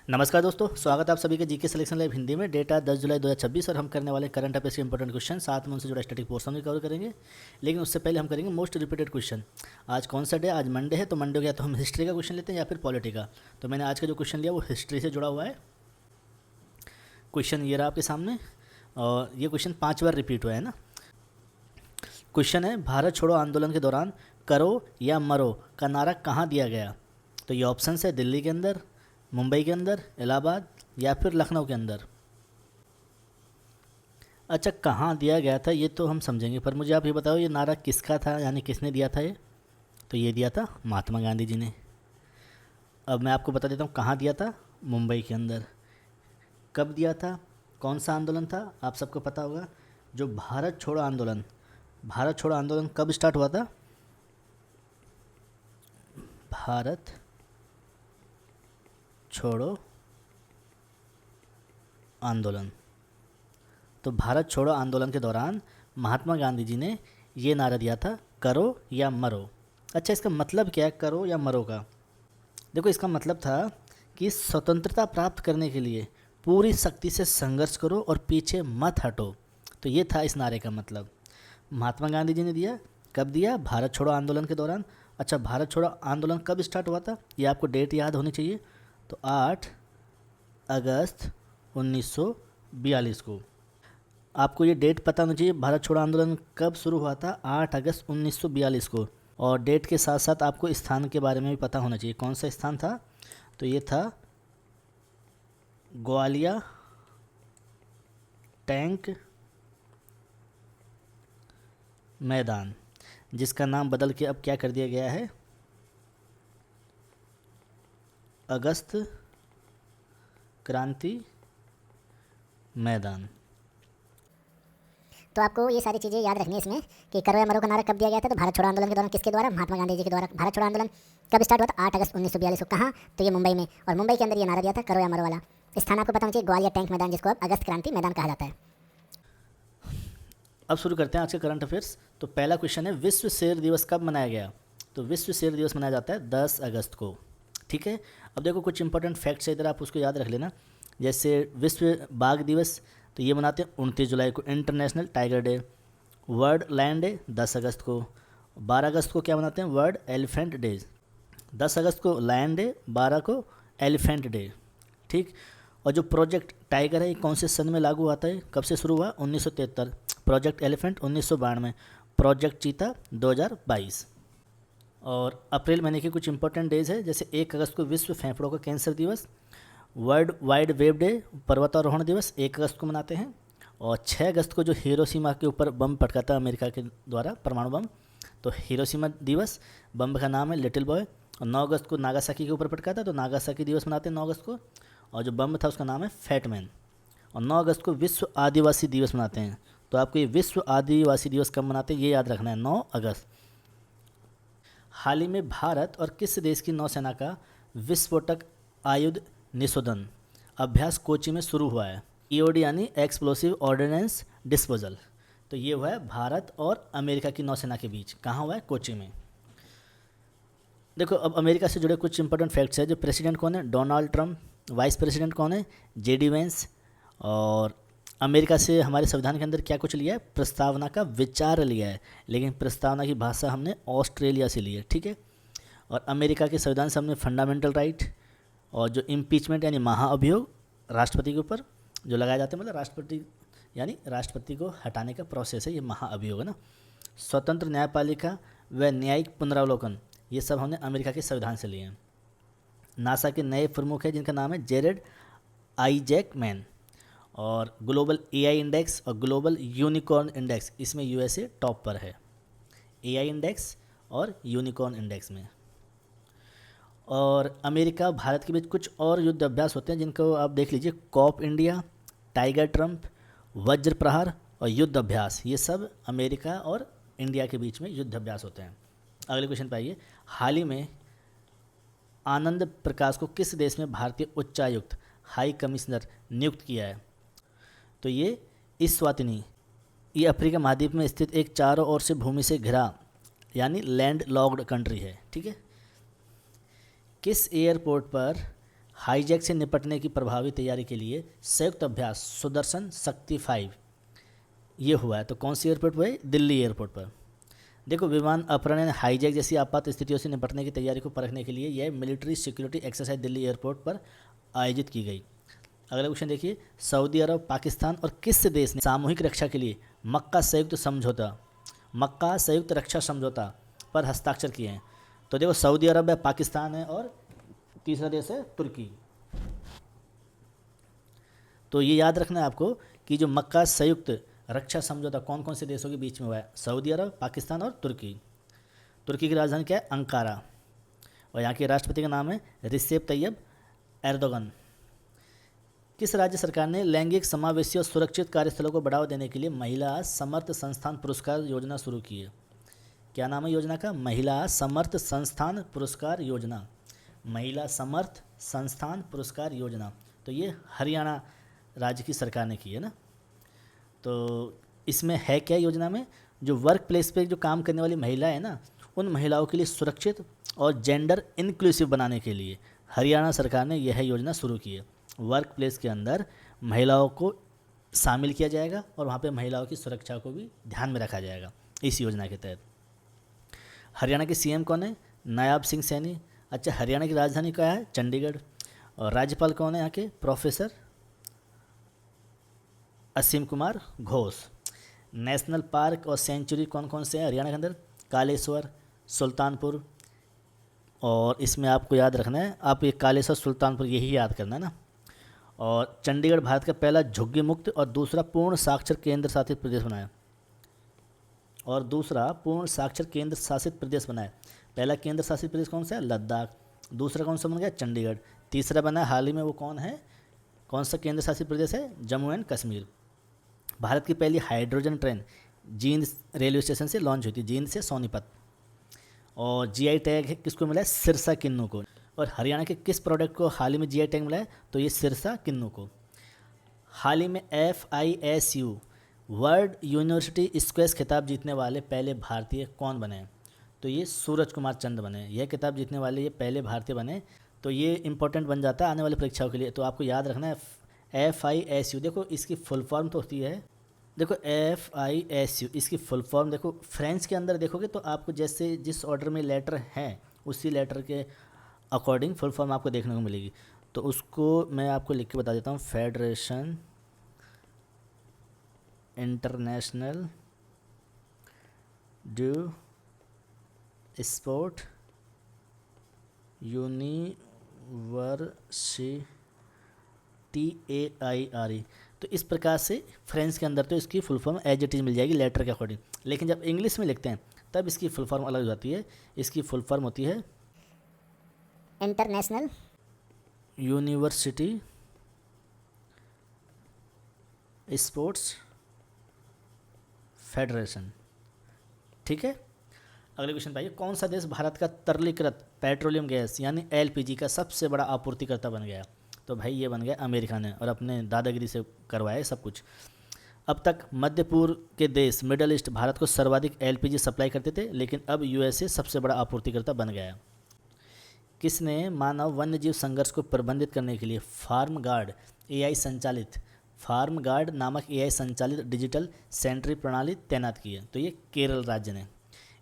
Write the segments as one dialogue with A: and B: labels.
A: नमस्कार दोस्तों, स्वागत है आप सभी के जीके सिलेक्शन लाइव हिंदी में। डेटा 10 जुलाई 2026 और हम करने वाले करंट अफेयर्स के इंपॉर्टेंट क्वेश्चन, साथ में उनसे जुड़ा स्टैटिक पोर्शन भी कवर करेंगे। लेकिन उससे पहले हम करेंगे मोस्ट रिपीटेड क्वेश्चन। आज कौन सा डे? आज मंडे है, तो मंडे को या तो हम हिस्ट्री का क्वेश्चन लेते हैं या फिर पॉलिटी का। तो मैंने आज का जो क्वेश्चन लिया वो हिस्ट्री से जुड़ा हुआ है। क्वेश्चन ये रहा आपके सामने, और ये क्वेश्चन 5 बार रिपीट हुआ है ना। क्वेश्चन है, भारत छोड़ो आंदोलन के दौरान करो या मरो का नारा कहाँ दिया गया? तो ये ऑप्शन है दिल्ली के अंदर, मुंबई के अंदर, इलाहाबाद या फिर लखनऊ के अंदर। अच्छा, कहाँ दिया गया था ये तो हम समझेंगे, पर मुझे आप ये बताओ ये नारा किसका था, यानी किसने दिया था ये? तो ये दिया था महात्मा गांधी जी ने। अब मैं आपको बता देता हूँ कहाँ दिया था। मुंबई के अंदर। कब दिया था? कौन सा आंदोलन था? आप सबको पता होगा, जो भारत छोड़ो आंदोलन। भारत छोड़ो आंदोलन कब स्टार्ट हुआ था? भारत छोड़ो आंदोलन। तो भारत छोड़ो आंदोलन के दौरान महात्मा गांधी जी ने ये नारा दिया था, करो या मरो। अच्छा, इसका मतलब क्या है करो या मरो का? देखो, इसका मतलब था कि स्वतंत्रता प्राप्त करने के लिए पूरी शक्ति से संघर्ष करो और पीछे मत हटो। तो ये था इस नारे का मतलब। महात्मा गांधी जी ने दिया। कब दिया? भारत छोड़ो आंदोलन के दौरान। अच्छा, भारत छोड़ो आंदोलन कब स्टार्ट हुआ था? ये आपको डेट याद होनी चाहिए। तो 8 अगस्त 1942 को। आपको ये डेट पता होना चाहिए, भारत छोड़ो आंदोलन कब शुरू हुआ था? 8 अगस्त 1942 को। और डेट के साथ साथ आपको स्थान के बारे में भी पता होना चाहिए। कौन सा स्थान था? तो ये था ग्वालियर टैंक मैदान, जिसका नाम बदल के अब क्या कर दिया गया है? अगस्त क्रांति मैदान।
B: तो आपको ये सारी चीज़ें याद रखनी है इसमें कि करो या मरो का नारा कब दिया गया था। तो भारत छोड़ो आंदोलन के दौरान किसके द्वारा? महात्मा गांधी जी के द्वारा। भारत छोड़ो आंदोलन कब स्टार्ट हुआ था? 8 अगस्त 1942 को। कहाँ? तो ये मुंबई में, और मुंबई के अंदर ये नारा दिया था करो या मरो वाला। स्थान आपको पता होना चाहिए, ग्वालियर टैंक मैदान, जिसको अब अगस्त क्रांति मैदान कहा जाता है।
A: अब शुरू करते हैं आज के करंट अफेयर्स। तो पहला क्वेश्चन है, विश्व शेर दिवस कब मनाया गया? तो विश्व शेर दिवस मनाया जाता है 10 अगस्त को। ठीक है। अब देखो कुछ इंपॉर्टेंट फैक्ट्स है इधर, आप उसको याद रख लेना। जैसे विश्व बाघ दिवस, तो ये मनाते हैं 29 जुलाई को, international tiger day. World land day 10 अगस्त को। 12 अगस्त को क्या मनाते हैं? World elephant day. 10 अगस्त को लैंड डे, 12 को एलिफेंट डे। ठीक। और जो प्रोजेक्ट टाइगर है ये कौन से सन में लागू आता है? कब से शुरू हुआ? 1973। Project elephant 1992। प्रोजेक्ट चीता 2022। और अप्रैल महीने के कुछ इंपॉर्टेंट डेज है, जैसे 1 अगस्त को विश्व फेफड़ों का कैंसर दिवस। वर्ल्ड वाइड वेब डे, पर्वतारोहण दिवस 1 अगस्त को मनाते हैं। और 6 अगस्त को जो हिरोशिमा के ऊपर बम पटका था अमेरिका के द्वारा, परमाणु बम, तो हिरोशिमा दिवस, बम का नाम है लिटिल बॉय। और 9 अगस्त को नागासाकी के ऊपर पटका था, तो नागासाकी दिवस मनाते हैं 9 अगस्त को। और जो बम था उसका नाम है फैट मैन। और 9 अगस्त को विश्व आदिवासी दिवस मनाते हैं। तो आपको ये विश्व आदिवासी दिवस कब मनाते हैं ये याद रखना है, 9 अगस्त। हाल ही में भारत और किस देश की नौसेना का विस्फोटक आयुध निशोधन अभ्यास कोची में शुरू हुआ है? ईओडी यानी एक्सप्लोसिव ऑर्डिनेंस डिस्पोजल। तो ये हुआ है भारत और अमेरिका की नौसेना के बीच। कहाँ हुआ है? कोची में। देखो, अब अमेरिका से जुड़े कुछ इंपॉर्टेंट फैक्ट्स है। जो प्रेसिडेंट कौन है? Donald Trump. वाइस प्रेसिडेंट कौन है? JD Vance. और अमेरिका से हमारे संविधान के अंदर क्या कुछ लिया है? प्रस्तावना का विचार लिया है, लेकिन प्रस्तावना की भाषा हमने ऑस्ट्रेलिया से ली है। ठीक है। और अमेरिका के संविधान से हमने फंडामेंटल राइट, और जो इम्पीचमेंट यानी महाअभियोग राष्ट्रपति के ऊपर जो लगाए जाते हैं, मतलब राष्ट्रपति यानी राष्ट्रपति को हटाने का प्रोसेस है, ये महाअभियोग है ना। स्वतंत्र न्यायपालिका व न्यायिक पुनरावलोकन, ये सब हमने अमेरिका के संविधान से लिए हैं। नासा के नए प्रमुख हैं जिनका नाम है जेरेड आइजैक मैन। और ग्लोबल एआई इंडेक्स और ग्लोबल यूनिकॉर्न इंडेक्स, इसमें यूएसए टॉप पर है, एआई इंडेक्स और यूनिकॉर्न इंडेक्स में। और अमेरिका भारत के बीच कुछ और युद्ध अभ्यास होते हैं जिनको आप देख लीजिए, कॉप इंडिया, टाइगर ट्रंप, वज्र प्रहार और युद्ध अभ्यास, ये सब अमेरिका और इंडिया के बीच में युद्ध अभ्यास होते हैं। अगले क्वेश्चन पे आइए। हाल ही में आनंद प्रकाश को किस देश में भारतीय उच्चायुक्त हाई कमिश्नर नियुक्त किया है? तो ये इस्वातिनी, ये अफ्रीका महाद्वीप में स्थित एक चारों ओर से भूमि से घिरा यानी लैंड लॉक्ड कंट्री है। ठीक है। किस एयरपोर्ट पर हाईजैक से निपटने की प्रभावी तैयारी के लिए संयुक्त अभ्यास सुदर्शन शक्ति 5 ये हुआ है। तो कौन सी एयरपोर्ट पर है? दिल्ली एयरपोर्ट पर। देखो, विमान अपहरण यानी हाईजैक जैसी आपात स्थितियों से निपटने की तैयारी को परखने के लिए यह military security exercise Delhi airport पर आयोजित की गई। अगला क्वेश्चन देखिए, सऊदी अरब, पाकिस्तान और किस देश ने सामूहिक रक्षा के लिए मक्का संयुक्त रक्षा समझौता पर हस्ताक्षर किए हैं? तो देखो, सऊदी अरब है, पाकिस्तान है और तीसरा देश है तुर्की। तो ये याद रखना है आपको कि जो मक्का संयुक्त रक्षा समझौता कौन कौन से देशों के बीच में हुआ है? सऊदी अरब, पाकिस्तान और तुर्की। तुर्की की राजधानी क्या है? अंकारा। और यहाँ के राष्ट्रपति का नाम है रिसेप तैयब एर्दोगन। किस राज्य सरकार ने लैंगिक समावेशी और सुरक्षित कार्यस्थलों को बढ़ावा देने के लिए महिला समर्थ संस्थान पुरस्कार योजना शुरू की है? क्या नाम है योजना का? महिला समर्थ संस्थान पुरस्कार योजना। महिला समर्थ संस्थान पुरस्कार योजना। तो ये हरियाणा राज्य की सरकार ने की है ना। तो इसमें है क्या योजना में? जो वर्क प्लेस पे जो काम करने वाली महिला है ना, उन महिलाओं के लिए सुरक्षित और जेंडर इंक्लूसिव बनाने के लिए हरियाणा सरकार ने यह योजना शुरू की है। वर्क प्लेस के अंदर महिलाओं को शामिल किया जाएगा और वहाँ पे महिलाओं की सुरक्षा को भी ध्यान में रखा जाएगा इस योजना के तहत। हरियाणा के सीएम कौन है? नायाब सिंह सैनी। अच्छा, हरियाणा की राजधानी क्या है? चंडीगढ़। और राज्यपाल कौन है यहाँ के? प्रोफेसर असीम कुमार घोष। नेशनल पार्क और सेंचुरी कौन कौन से हैं हरियाणा के अंदर? कालेश्वर, सुल्तानपुर। और इसमें आपको याद रखना है, आप ये कालेश्वर, सुल्तानपुर यही याद करना है ना। और चंडीगढ़ भारत का पहला झुग्गी मुक्त और दूसरा पूर्ण साक्षर केंद्र शासित प्रदेश बनाया। पहला केंद्र शासित प्रदेश कौन सा है? लद्दाख। दूसरा कौन सा बन गया? चंडीगढ़। तीसरा बना है हाल ही में, वो कौन है? कौन सा केंद्र शासित प्रदेश है? जम्मू एंड कश्मीर। भारत की पहली hydrogen train Jind railway station से लॉन्च हुई थी, जींद से सोनीपत। और जीआई टैग है किसको मिला है? सिरसा किन्नू को। और हरियाणा के किस प्रोडक्ट को हाल ही में जीआई टैग मिला है? तो ये सिरसा किन्नू को। हाल ही में FISU वर्ल्ड यूनिवर्सिटी स्क्वैश खिताब जीतने वाले पहले भारतीय कौन बने? तो ये सूरज कुमार चंद बने। यह खिताब जीतने वाले ये पहले भारतीय बने। तो ये इंपॉर्टेंट बन जाता है आने वाली परीक्षाओं के लिए। तो आपको याद रखना है FISU। देखो, इसकी फुल फॉर्म तो होती है, देखो FISU इसकी फुल फॉर्म देखो, फ्रेंच के अंदर देखोगे तो आपको जैसे जिस ऑर्डर में लेटर हैं उसी लेटर के अकॉर्डिंग फुल फॉर्म आपको देखने को मिलेगी। तो उसको मैं आपको लिख के बता देता हूँ। Federation international do sport university AIRE। तो इस प्रकार से फ्रेंच के अंदर तो इसकी full form as it is मिल जाएगी लेटर के अकॉर्डिंग। लेकिन जब इंग्लिश में लिखते हैं तब इसकी फुल फॉर्म अलग हो जाती है। इसकी फुल फॉर्म होती है
B: इंटरनेशनल
A: यूनिवर्सिटी स्पोर्ट्स फेडरेशन। ठीक है। अगले क्वेश्चन पे आइए, कौन सा देश भारत का तरलीकृत पेट्रोलियम गैस यानी LPG का सबसे बड़ा आपूर्तिकर्ता बन गया? तो भाई ये बन गया अमेरिका ने, और अपने दादागिरी से करवाया सब कुछ। अब तक मध्य पूर्व के देश मिडल ईस्ट भारत को सर्वाधिक LPG सप्लाई करते थे, लेकिन अब USA सबसे बड़ा आपूर्तिकर्ता बन गया है। किसने मानव वन्यजीव संघर्ष को प्रबंधित करने के लिए फार्म गार्ड नामक AI संचालित डिजिटल सेंट्री प्रणाली तैनात की है? तो ये केरल राज्य ने।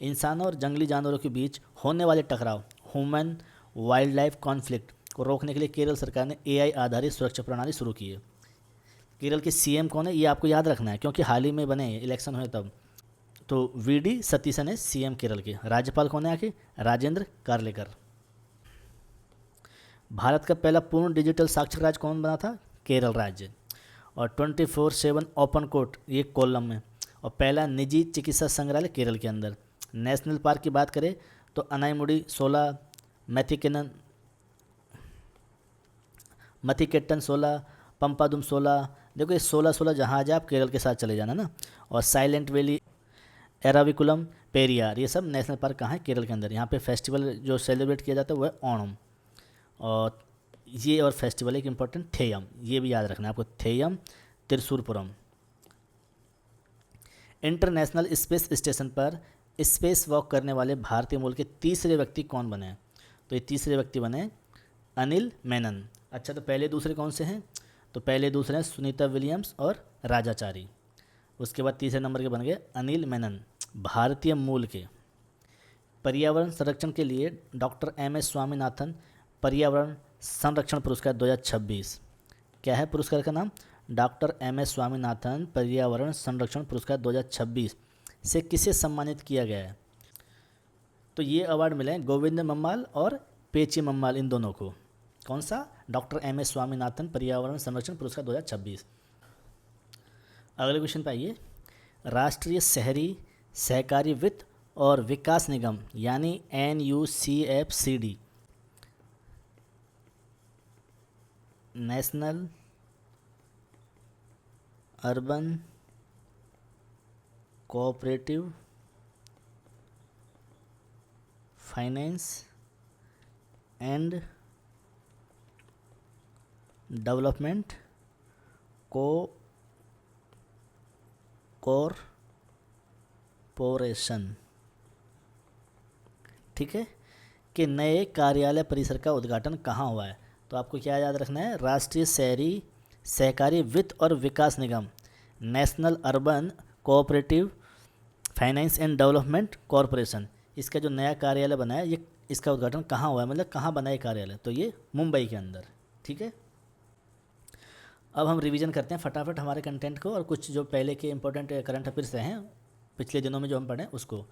A: इंसानों और जंगली जानवरों के बीच होने वाले टकराव ह्यूमन वाइल्ड लाइफ कॉन्फ्लिक्ट को रोकने के लिए केरल सरकार ने AI आधारित सुरक्षा प्रणाली शुरू की है। केरल के CM कौन है? ये आपको याद रखना है क्योंकि हाल ही में बने इलेक्शन हुए तब। तो VD सतीशन है CM केरल के। राज्यपाल कौन है आके? राजेंद्र कार्लेकर। भारत का पहला पूर्ण डिजिटल साक्षर राज्य कौन बना था? केरल राज्य। और 24/7 ओपन कोर्ट ये कोल्लम में। और पहला निजी चिकित्सा संग्रहालय केरल के अंदर। नेशनल पार्क की बात करें तो अनाईमुडी 16, मथिकेट्टन 16, पंपादुम 16। देखो ये 16 जहाँ आ जाए आप केरल के साथ चले जाना ना। और साइलेंट वैली, एराविकुलम, पेरियार, ये सब नेशनल पार्क कहाँ है? केरल के अंदर। यहाँ पे फेस्टिवल जो सेलिब्रेट किया जाता है वो है ओणम। और ये और फेस्टिवल एक इम्पोर्टेंट थेयम, ये भी याद रखना है आपको, Theyyam Thrissur Pooram. International space station पर स्पेस वॉक करने वाले भारतीय मूल के तीसरे व्यक्ति कौन बने? तो ये तीसरे व्यक्ति बने अनिल मेनन। अच्छा, तो पहले दूसरे कौन से हैं? तो पहले दूसरे हैं सुनीता विलियम्स और राजाचारी। उसके बाद तीसरे नंबर के बन गए अनिल मेनन, भारतीय मूल के। पर्यावरण संरक्षण के लिए डॉक्टर एम एस स्वामीनाथन पर्यावरण संरक्षण पुरस्कार 2026। क्या है पुरस्कार का नाम? डॉक्टर एम एस स्वामीनाथन पर्यावरण संरक्षण पुरस्कार 2026 से किसे सम्मानित किया गया है? तो ये अवार्ड मिले हैं गोविंद मम्माल और पेची मम्माल, इन दोनों को। कौन सा? डॉक्टर एम एस स्वामीनाथन पर्यावरण संरक्षण पुरस्कार 2026। अगले क्वेश्चन पे आइए। राष्ट्रीय शहरी सहकारी वित्त और विकास निगम यानी NUCFCD, national urban cooperative finance and development corporation, ठीक है, कि नए कार्यालय परिसर का उद्घाटन कहाँ हुआ है? तो आपको क्या याद रखना है? राष्ट्रीय शहरी सहकारी वित्त और विकास निगम, national urban cooperative finance and development corporation, इसका जो नया कार्यालय बना है, ये इसका उद्घाटन कहाँ हुआ है, मतलब कहाँ बना है कार्यालय? तो ये मुंबई के अंदर, ठीक है। अब हम रिवीजन करते हैं फटाफट हमारे कंटेंट को और कुछ जो पहले के इंपॉर्टेंट करंट अफेयर्स रहे हैं पिछले दिनों में जो हम पढ़ें उसको।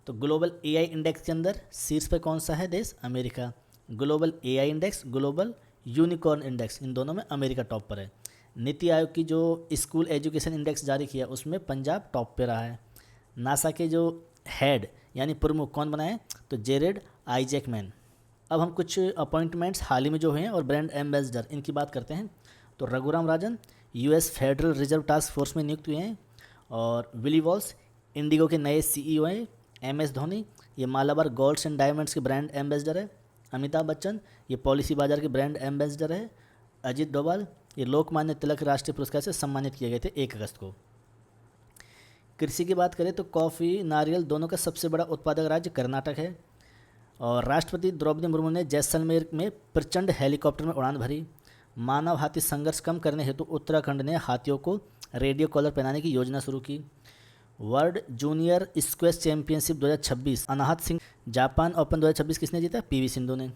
A: तो ग्लोबल AI इंडेक्स के अंदर शीर्ष पे कौन सा है देश? America. Global AI index, global unicorn index, इन दोनों में अमेरिका टॉप पर है। नीति आयोग की जो स्कूल एजुकेशन इंडेक्स जारी किया उसमें पंजाब टॉप पे रहा है। नासा के जो हेड यानी प्रमुख कौन बना है? तो जेरेड आइजैकमैन। अब हम कुछ अपॉइंटमेंट्स हाल ही में जो हुए हैं और ब्रांड एम्बेसडर इनकी बात करते हैं। तो Raghuram Rajan US federal reserve task force में नियुक्त हुए हैं। और विली वॉल्स इंडिगो के नए CEO हैं। MS धोनी ये मालाबार गोल्ड्स एंड डायमंड्स के ब्रांड एम्बेसडर है। अमिताभ बच्चन ये पॉलिसी बाजार के ब्रांड एम्बेसडर है। अजीत डोभाल ये लोकमान्य तिलक राष्ट्रीय पुरस्कार से सम्मानित किए गए थे 1 अगस्त को। कृषि की बात करें तो कॉफ़ी नारियल दोनों का सबसे बड़ा उत्पादक राज्य कर्नाटक है। और राष्ट्रपति द्रौपदी मुर्मू ने जैसलमेर में प्रचंड हेलीकॉप्टर में उड़ान भरी। मानव हाथी संघर्ष कम करने हेतु उत्तराखंड ने हाथियों को रेडियो कॉलर पहनाने की योजना शुरू की। World junior squash championship 2026 Anahat Singh. Japan open 2026 किसने जीता? PV सिंधु ने।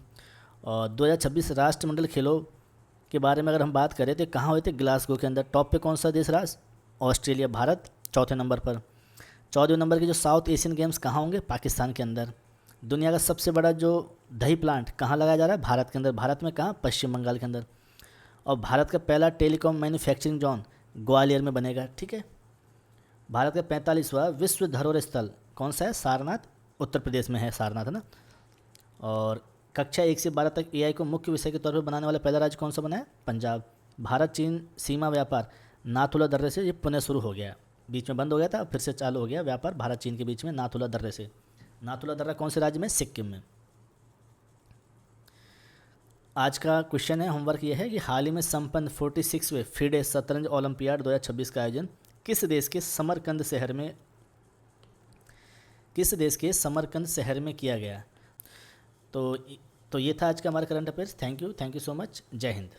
A: और 2026 राष्ट्रमंडल खेलों के बारे में अगर हम बात करें तो कहाँ हुए थे? ग्लासगो के अंदर। टॉप पे कौन सा देश रहा? ऑस्ट्रेलिया। भारत चौथे नंबर पर। 14वें नंबर के जो साउथ एशियन गेम्स कहाँ होंगे? पाकिस्तान के अंदर। दुनिया का सबसे बड़ा जो दही प्लांट कहाँ लगाया जा रहा है? भारत के अंदर। भारत में कहाँ? पश्चिम बंगाल के अंदर। और भारत का पहला टेलीकॉम मैन्युफैक्चरिंग जोन ग्वालियर में बनेगा, ठीक है। भारत का 45वां विश्व धरोहर स्थल कौन सा है? सारनाथ, उत्तर प्रदेश में है सारनाथ, है ना। और कक्षा 1 से 12 तक AI को मुख्य विषय के तौर पर बनाने वाला पहला राज्य कौन सा बना है? पंजाब। भारत चीन सीमा व्यापार नाथुला दर्रे से ये पुनः शुरू हो गया, बीच में बंद हो गया था, फिर से चालू हो गया व्यापार भारत चीन के बीच में नाथुला दर्रे से। नाथुला दर्रा कौन से राज्य में? सिक्किम में। आज का क्वेश्चन है, होमवर्क ये है कि हाल ही में संपन्न 46वें FIDE शतरंज ओलंपियाड 2026 का आयोजन किस देश के समरकंद शहर में किया गया? तो ये था आज का हमारा current affairs. Thank you so much. जय हिंद।